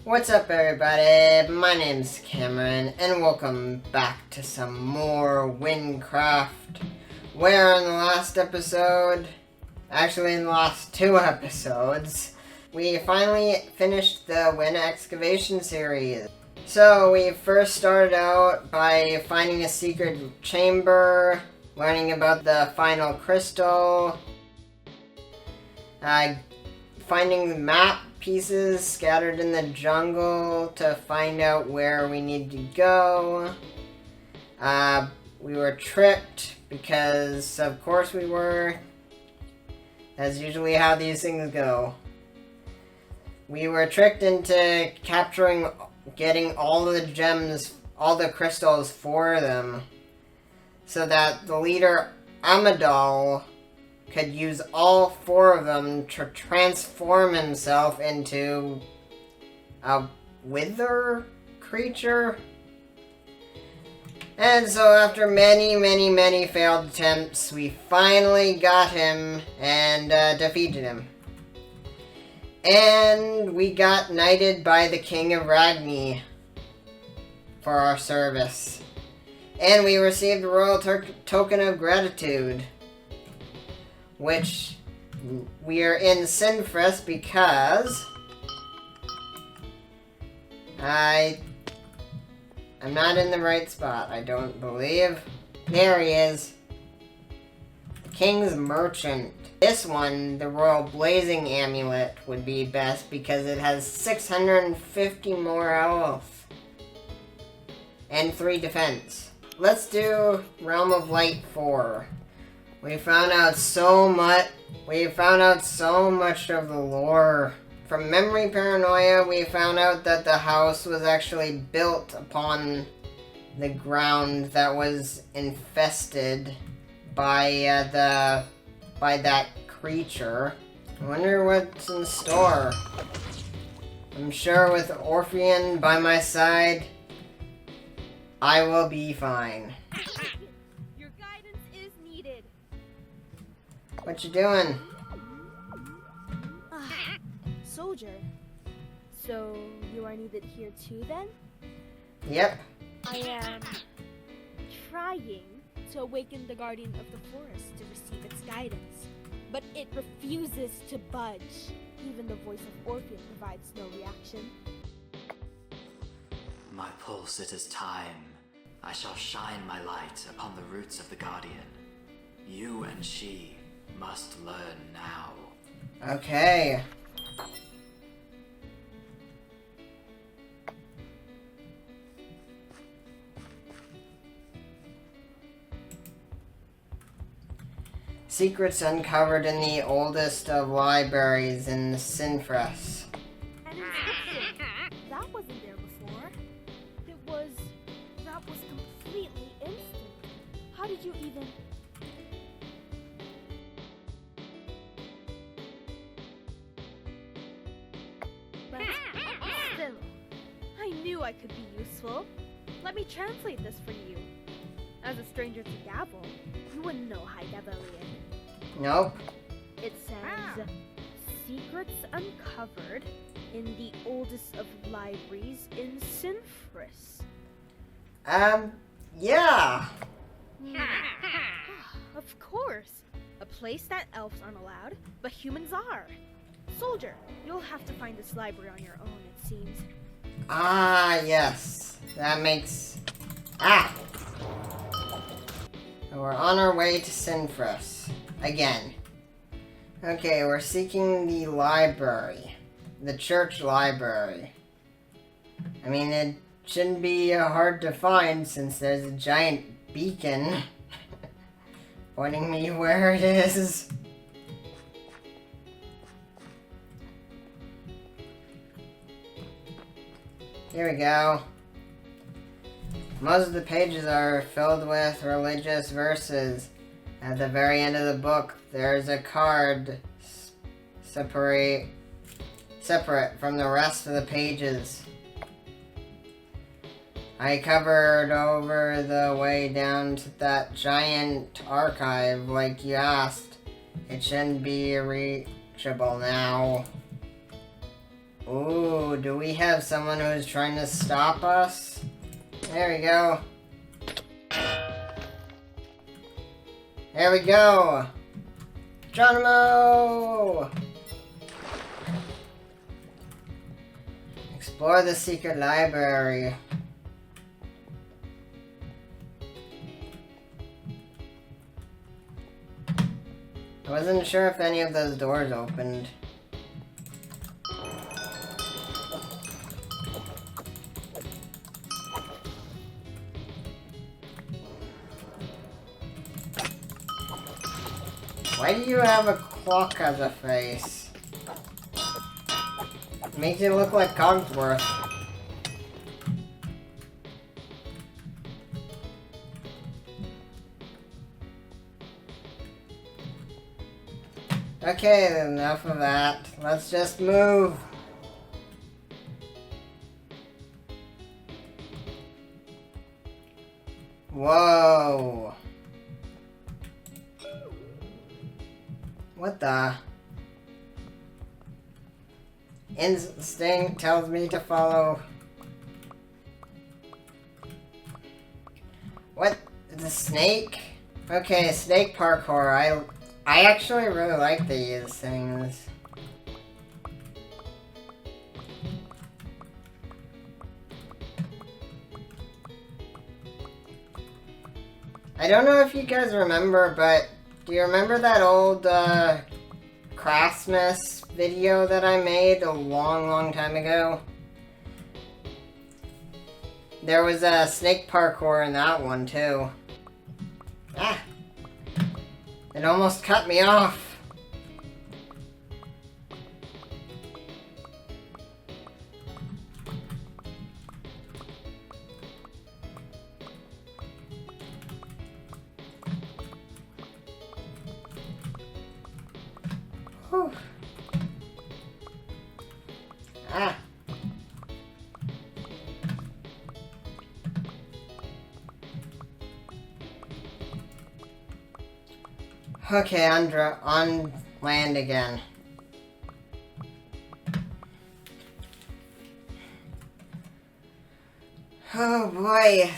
What's up, everybody? My name's Cameron, and welcome back to some more Wynncraft. Where in the last episode, actually in the last 2 episodes, we finally finished the Wynn excavation series. So we first started out by finding a secret chamber, learning about the final crystal, finding the map pieces scattered in the jungle to find out where we need to go. We were tricked because, of course we were. That's usually how these things go. We were tricked into getting all the gems, all the crystals for them, so that the leader, Amadal, could use all 4 of them to transform himself into a wither creature. And so after many failed attempts, we finally got him and defeated him. And we got knighted by the King of Ragni for our service. And we received the royal token of gratitude, which we are in Sinfrest because I'm not in the right spot, I don't believe. There he is. The King's Merchant. This one, the Royal Blazing Amulet, would be best because it has 650 more health and 3 defense. Let's do Realm of Light 4. We found out so much of the lore. From Memory Paranoia, we found out that the house was actually built upon the ground that was infested by that creature. I wonder what's in store. I'm sure with Orpheon by my side, I will be fine. Your guidance is needed. What you doing? Soldier. So, you are needed here too then? Yep. I am trying to awaken the guardian of the forest to receive its guidance, but it refuses to budge. Even the voice of Orpheon provides no reaction. My pulse, it is time. I shall shine my light upon the roots of the guardian. You and she must learn now. Okay. Secrets uncovered in the oldest of libraries in Sinfrest. An inscription. That wasn't there before. That was completely instant. How did you even... But still, I knew I could be useful. Let me translate this for you. As a stranger to Gavel, you wouldn't know High Gavelian. Nope. It says, secrets uncovered in the oldest of libraries in Sinfrest. Yeah. Of course. A place that elves aren't allowed, but humans are. Soldier, you'll have to find this library on your own, it seems. Ah, yes. That makes... So we're on our way to Sinfrest. Again. Okay, we're seeking the library. The church library. I mean, it shouldn't be hard to find since there's a giant beacon pointing me where it is. Here we go. Most of the pages are filled with religious verses. At the very end of the book, there's a card separate from the rest of the pages. I covered over the way down to that giant archive like you asked. It shouldn't be reachable now. Ooh, do we have someone who's trying to stop us? There we go. There we go! Geronimo! Explore the secret library. I wasn't sure if any of those doors opened. Why do you have a clock as a face? It makes you look like Cogsworth. Okay, enough of that. Let's just move. Whoa. What the? Instinct tells me to follow. What? The snake? Okay, snake parkour. I actually really like these things. I don't know if you guys remember, but do you remember that old Christmas video that I made a long time ago? There was a snake parkour in that one too. Ah! It almost cut me off. Whew. Ah. Okay, on land again. Oh boy.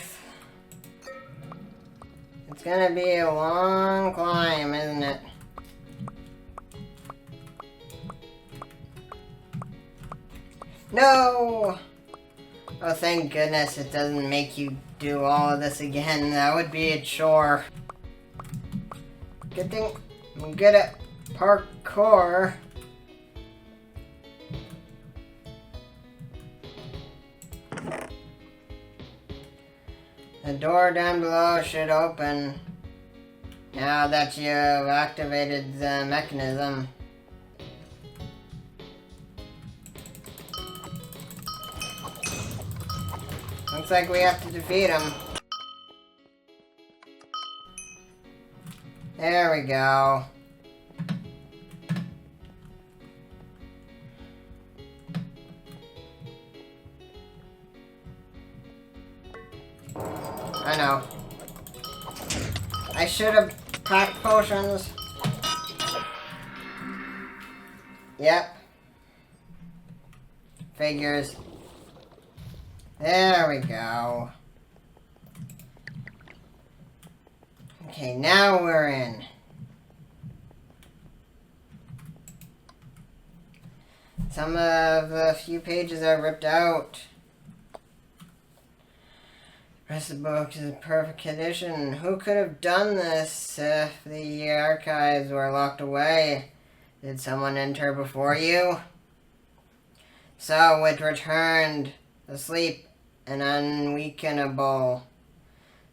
It's gonna be a long climb, isn't it? No! Oh, thank goodness it doesn't make you do all of this again. That would be a chore. Good thing I'm good at parkour. The door down below should open now that you've activated the mechanism. Looks like we have to defeat him. There we go. I know. I should have packed potions. Yep. Figures. There we go. Okay, now we're in. Some of the few pages are ripped out. The rest of the book is in perfect condition. Who could have done this if the archives were locked away? Did someone enter before you? So it returned, asleep and unweakenable.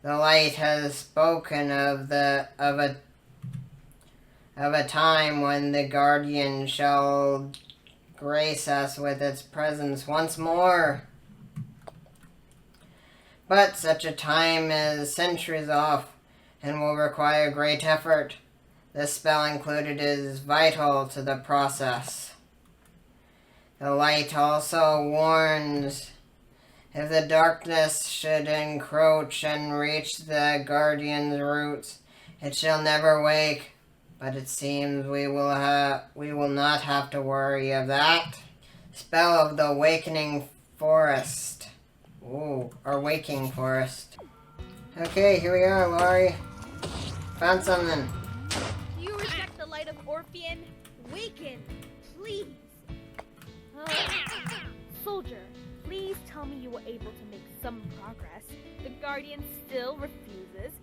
The light has spoken of a time when the Guardian shall grace us with its presence once more. But such a time is centuries off and will require great effort. This spell included is vital to the process. The light also warns, if the darkness should encroach and reach the Guardian's roots, it shall never wake. But it seems we will not have to worry of that. spell of the Awakening Forest. Ooh, or Waking Forest. Okay, here we are, Laurie. Found something. Do you reject the light of Orpheon? Waken, please. Soldier, please tell me you were able to make some progress. The Guardian still refuses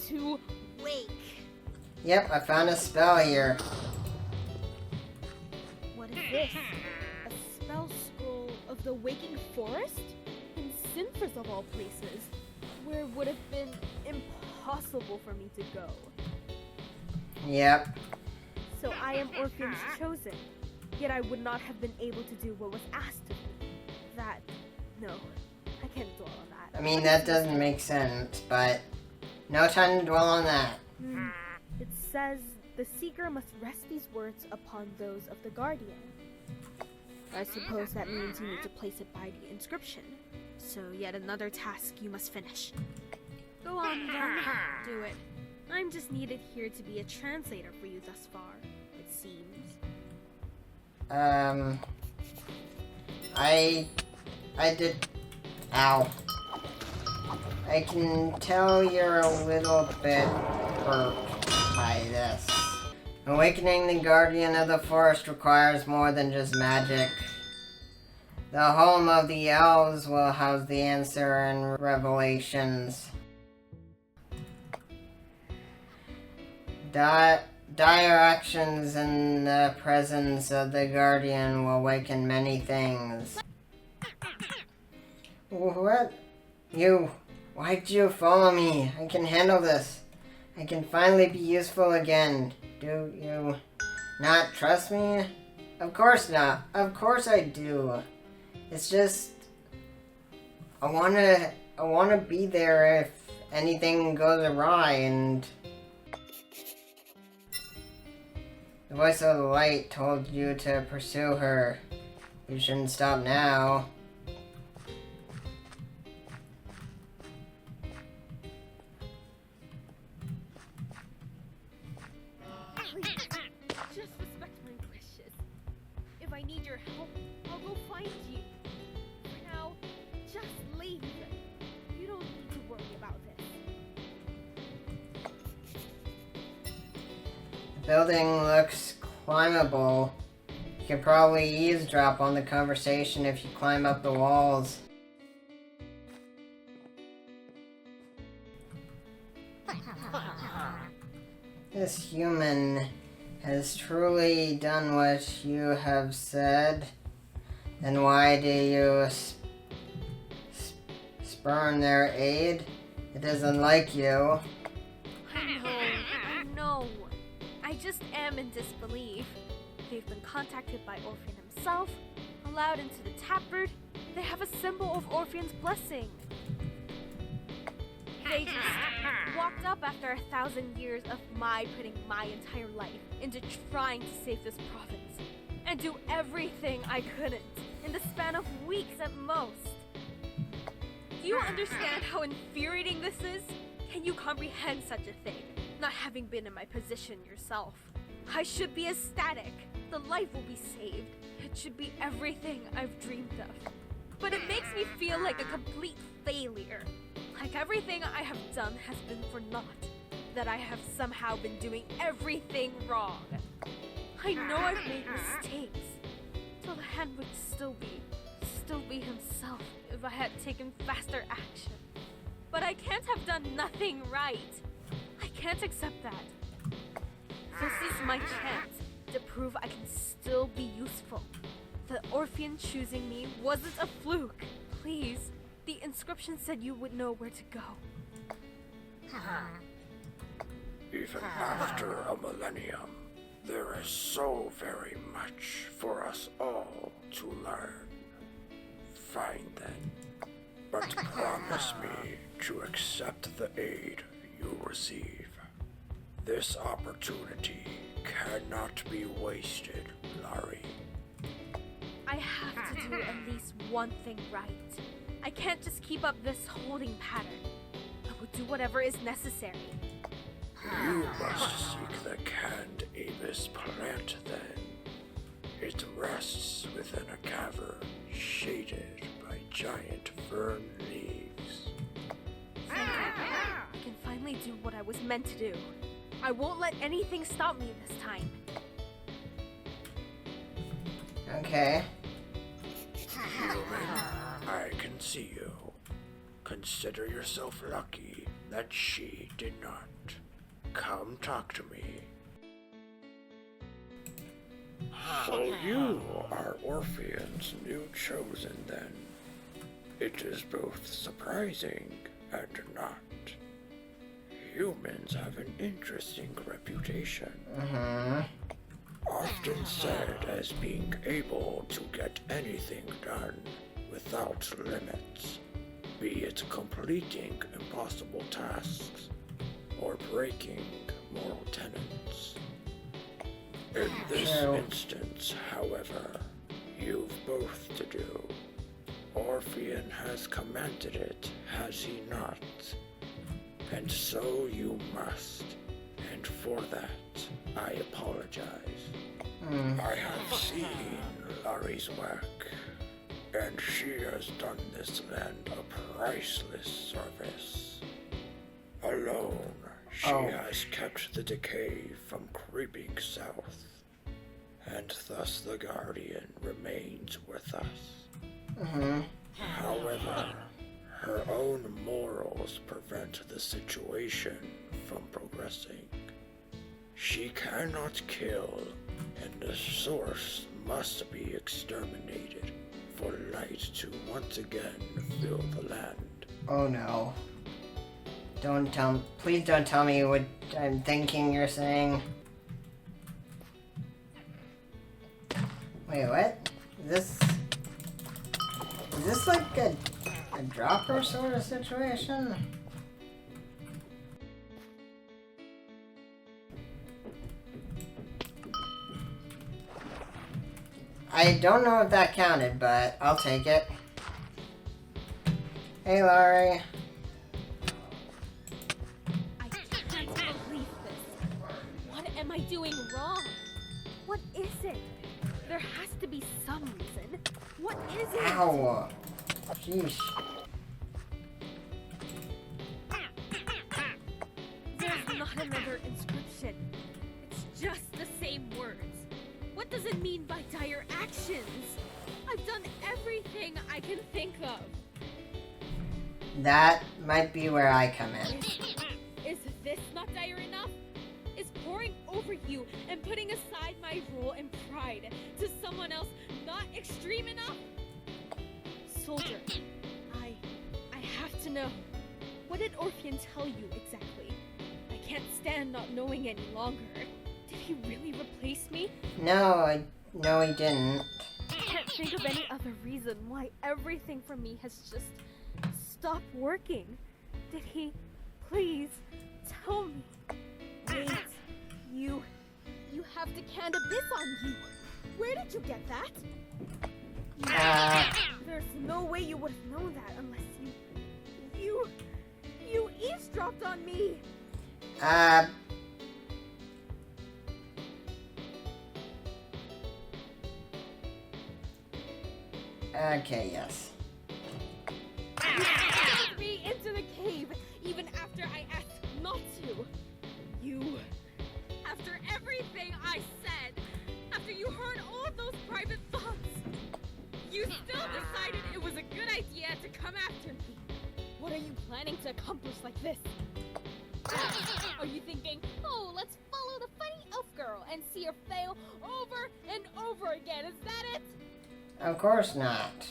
to wake. Yep, I found a spell here. What is this? A spell scroll of the Waking Forest? In Sinfors of all places, where it would have been impossible for me to go. Yep. So I am Orpheon's chosen, yet I would not have been able to do what was asked of me. No, I can't dwell on that. I mean, that doesn't make sense, but no time to dwell on that. It says the Seeker must rest these words upon those of the Guardian. I suppose that means you need to place it by the inscription. So yet another task you must finish. Go on then, do it. I'm just needed here to be a translator for you thus far, it seems. I did. Ow. I can tell you're a little bit hurt by this. Awakening the Guardian of the Forest requires more than just magic. The home of the elves will house the answer and revelations. Dire actions in the presence of the Guardian will awaken many things. What? You? Why'd you follow me? I can handle this. I can finally be useful again. Do you not trust me? Of course not. Of course I do. It's just I wanna be there if anything goes awry, and the voice of the light told you to pursue her. You shouldn't stop now. Please, just respect my wishes. If I need your help, I'll go find you. For now, just leave. You don't need to worry about this. The building looks climbable. You could probably eavesdrop on the conversation if you climb up the walls. This human has truly done what you have said. Then why do you spurn their aid? It isn't like you. I know. I just am in disbelief. They've been contacted by Orpheon himself, allowed into the taproot. They have a symbol of Orpheon's blessing. They just walked up after 1,000 years of my putting my entire life into trying to save this province, and do everything I couldn't in the span of weeks at most. Do you understand how infuriating this is? Can you comprehend such a thing, not having been in my position yourself? I should be ecstatic. The life will be saved. It should be everything I've dreamed of. But it makes me feel like a complete failure. Like everything I have done has been for naught. That I have somehow been doing everything wrong. I know I've made mistakes. So the hand would still be himself if I had taken faster action. But I can't have done nothing right. I can't accept that. This is my chance to prove I can still be useful. The Orpheon choosing me wasn't a fluke. Please, the inscription said you would know where to go. Even after a millennium, there is so very much for us all to learn. Fine then, but promise me to accept the aid you receive. This opportunity cannot be wasted, Laurie. I have to do at least one thing right. I can't just keep up this holding pattern. I will do whatever is necessary. You must seek the canned Avis plant then. It rests rests within a cavern shaded by giant fern leaves. I can finally do what I was meant to do. I won't let anything stop me this time. Okay. Human, I can see you. Consider yourself lucky that she did not. Come talk to me. So you are Orpheon's new chosen then. It is both surprising and not. Humans have an interesting reputation. Often said as being able to get anything done without limits, be it completing impossible tasks or breaking moral tenets. In this instance, however, you've both to do. Orpheon has commanded it, has he not? And so you must, and for that, I apologize. I have seen Laurie's work, and she has done this land a priceless service. Alone, she has kept the decay from creeping south, and thus the Guardian remains with us. However, her own morals prevent the situation from progressing. She cannot kill, and the source must be exterminated for light to once again fill the land. Oh no. Please don't tell me what I'm thinking you're saying. Wait, what? Is this like a dropper sort of situation? I don't know if that counted, but I'll take it. Hey, Laurie. I can't believe this. What am I doing wrong? What is it? There has to be some reason. What is it? Ow. Sheesh. There's not another inscription. It's just the same words. What does it mean by dire actions? I've done everything I can think of. That might be where I come in. Is this not dire enough? Is pouring over you and putting aside my rule and pride to someone else not extreme enough? Soldier, I have to know. What did Orpheon tell you exactly? I can't stand not knowing any longer. Did he really replace me? No, he didn't. I can't think of any other reason why everything for me has just stopped working. Did he please tell me? Wait, you have the can of this on you. Where did you get that? There's no way you would have known that unless you eavesdropped on me. Okay, yes. You followed me into the cave even after I asked not to. After everything I said, after you heard all of those private thoughts, you still decided it was a good idea to come after me. What are you planning to accomplish like this? Are you thinking, oh, let's follow the funny elf girl and see her fail over and over again? Is that it? Of course not.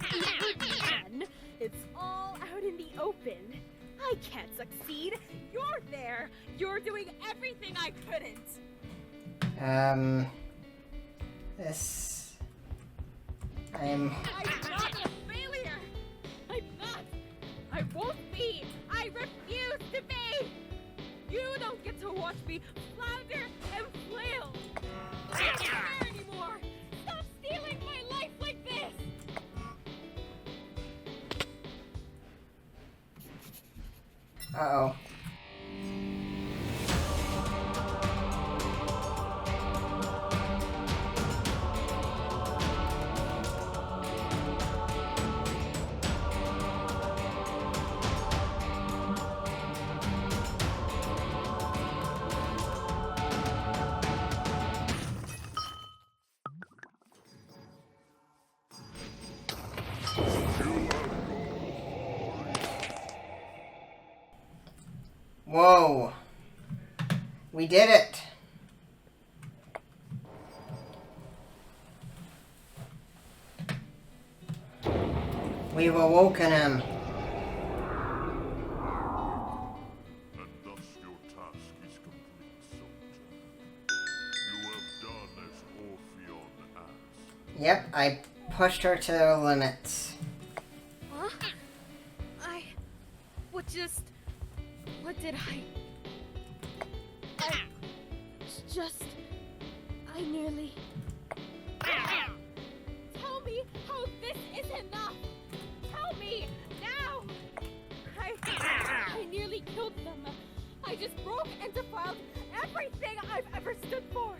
Man, it's all out in the open. I can't succeed. You're there. You're doing everything I couldn't. I'm I'm not a failure. I'm not. I won't be. I refuse to be. You don't get to watch me flounder and flail. I don't care anymore. Stop stealing my life like this. Uh-oh. We did it! We've awoken him. And thus your task is complete, soldier. You have done as Orpheon asked. Yep, I pushed her to the limits. Huh? What did I nearly... Tell me how this is enough! Tell me, now! I nearly killed them. I just broke and defiled everything I've ever stood for.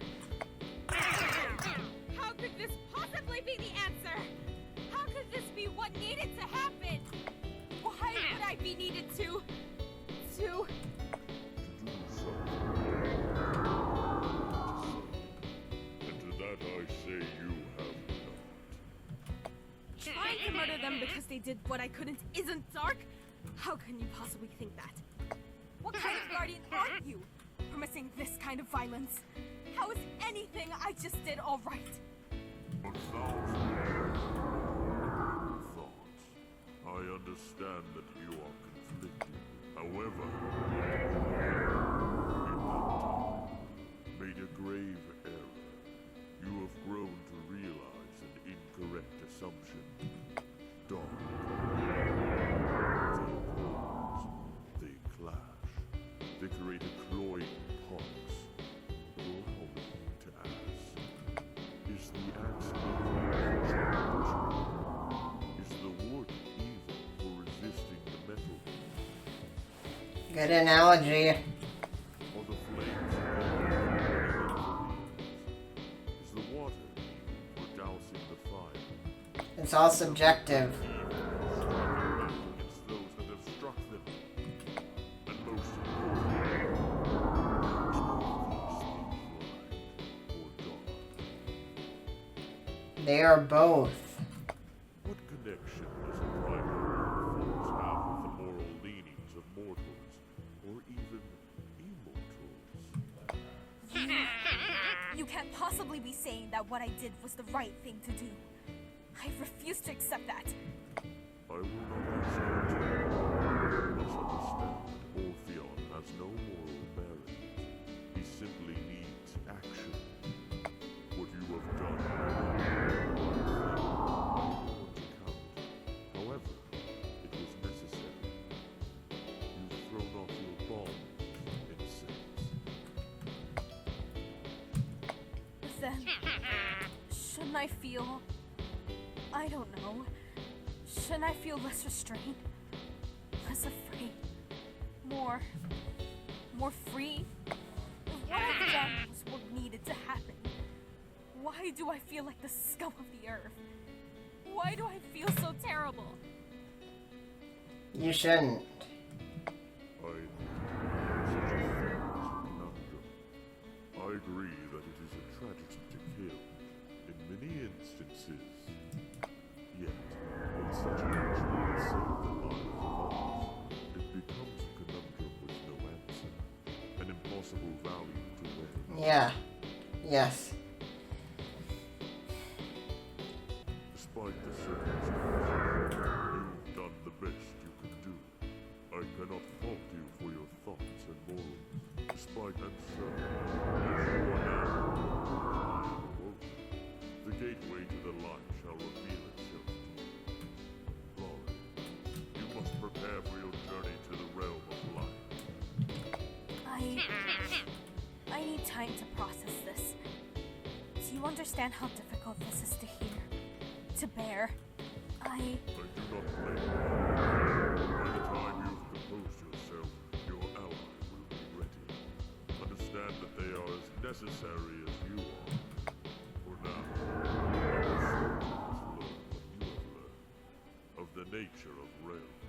How could this possibly be the answer? How could this be what needed to happen? Why would I be needed to... And to that I say you have not. Trying to murder them because they did what I couldn't isn't dark? How can you possibly think that? What kind of guardian are you? Permitting this kind of violence? How is anything I just did all right? 1,000 thoughts. I understand that you are conflicted. However, in that time, made a grave error. You have grown to realize an incorrect assumption. Dark. They clash. They create a cloying pox. Allow me to ask, is the axe evil? Is the wood evil for resisting the metal? Good analogy. Are the flames evil? Is the water evil for dousing the fire? It's all subjective. Against those that have struck them. And most importantly, They are both. what connection does a primary force have with the moral leanings of mortals, or even immortals? You can't possibly be saying that what I did was the right thing to do. I refuse to accept that. I will not accept it. You must understand that Orpheon has no moral merit. He simply needs action. What you have done I don't want to count. However, it was necessary. You've thrown off your bond, in a sense. Then, shouldn't I feel... I don't know. Shouldn't I feel less restrained? Less afraid? More free? If what I've done was what needed to happen, why do I feel like the scum of the earth? Why do I feel so terrible? You shouldn't. I such a thing as a conundrum. I agree that it is a tragedy to kill, in many instances. Yet, when such an action can save the lives of others, it becomes a conundrum with no answer, an impossible value to weigh. Yeah. Yes. Despite the circumstances, you've done the best you could do. I cannot fault you for your thoughts and morals. Despite and so, as you are now, I am awoke. The gateway to the light shall reveal itself to you. Laurie, you must prepare for your journey to the realm of light. I need time to process this. Do you understand how difficult this is to hear? To bear? I do not blame you. By the time you've composed yourself, your ally will be ready. Understand that they are as necessary as you are. For now, our soldiers learn what you have learned of the nature of realms.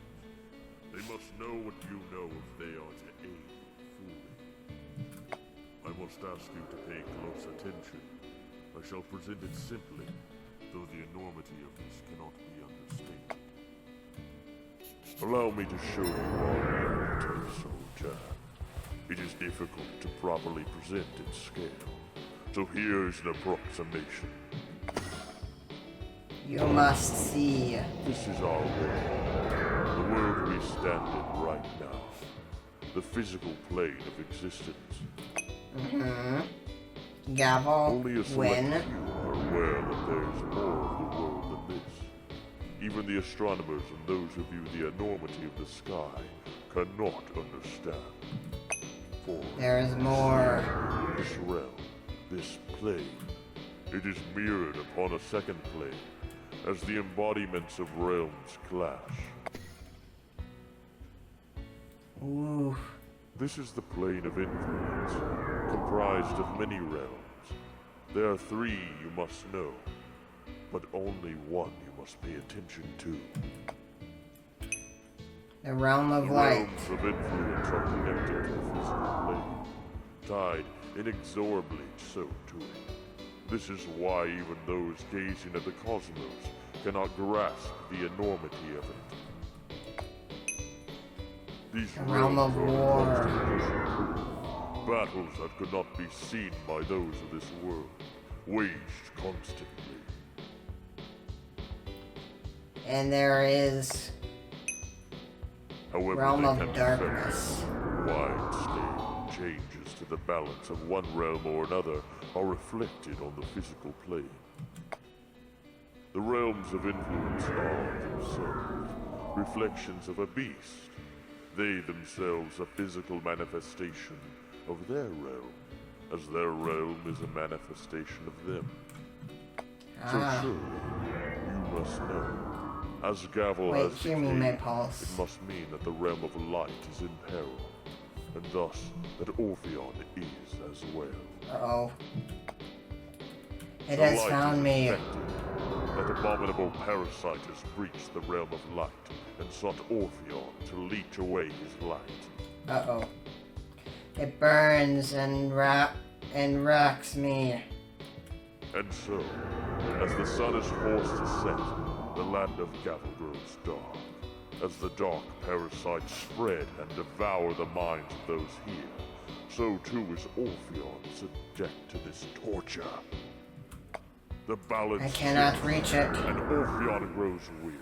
They must know what you know if they are to aid fully. I must ask you to pay close attention. I shall present it simply, though the enormity of this cannot be understated. Allow me to show you our narrative, soldier. It is difficult to properly present its scale. So here's an approximation. You must see. This is our world. The world we stand in right now. The physical plane of existence. Gavel, Only a select Wynn. few are aware that there's more of the world than this. Even the astronomers and those who view the enormity of the sky cannot understand. For There is more. this realm, this plane, it is mirrored upon a second plane as the embodiments of realms clash. Ooh. This is the plane of influence, comprised of many realms. There are 3 you must know, but only one you must pay attention to. The realm of The light. realms of influence are connected to the physical plane, tied inexorably so to it. This is why even those gazing at the cosmos cannot grasp the enormity of it. These The realm of realms are war. constant push. Battles that could not be seen by those of this world, waged constantly. And there is However, realm they of can be darkness. affected. Wide-scale changes to the balance of one realm or another are reflected on the physical plane. The realms of influence are themselves reflections of a beast. They themselves a physical manifestation of their realm, as their realm is a manifestation of them. So surely, you must know. As Gavel Wait, has hear me, my decayed, pulse. it must mean that the realm of light is in peril, and thus that Orpheon is as well. Uh-oh. It The has light found is me. infected. That abominable parasite has breached the realm of light and sought Orpheon to leech away his light. Uh-oh. It burns and racks me. And so, as the sun is forced to set, the land of Gavel grows dark. As the dark parasites spread and devour the minds of those here, so too is Orpheon subject to this torture. The balance I cannot shifts, reach it. and Orpheon grows weary,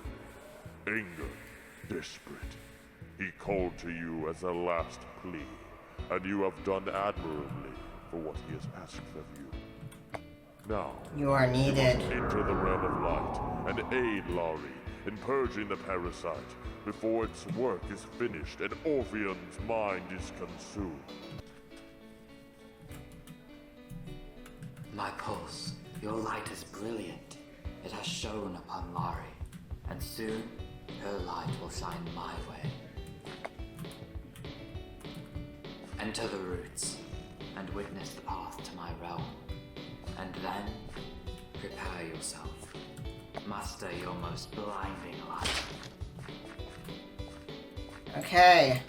angered, desperate. He called to you as a last plea, and you have done admirably for what he has asked of you. Now, You are needed. enter the realm of light and aid Laurie in purging the parasite before its work is finished and Orpheon's mind is consumed. My pulse, your light is brilliant. It has shone upon Laurie, and soon her light will shine my way. Enter the roots, and witness the path to my realm. And then, prepare yourself. Master your most blinding light. Okay.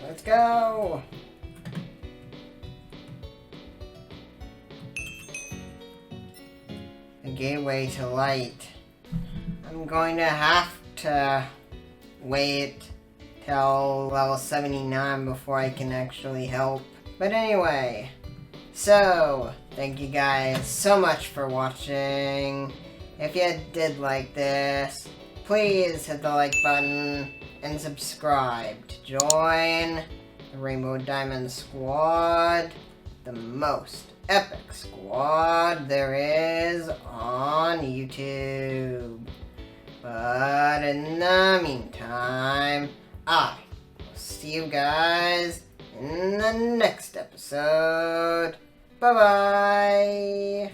Let's go! The gateway to light. I'm going to have to wait till level 79 before I can actually help. But anyway, so thank you guys so much for watching. If you did like this, please hit the like button and subscribe to join the Rainbow Diamond Squad, the most epic squad there is on YouTube. But in the meantime, I will see you guys in the next episode. Bye-bye!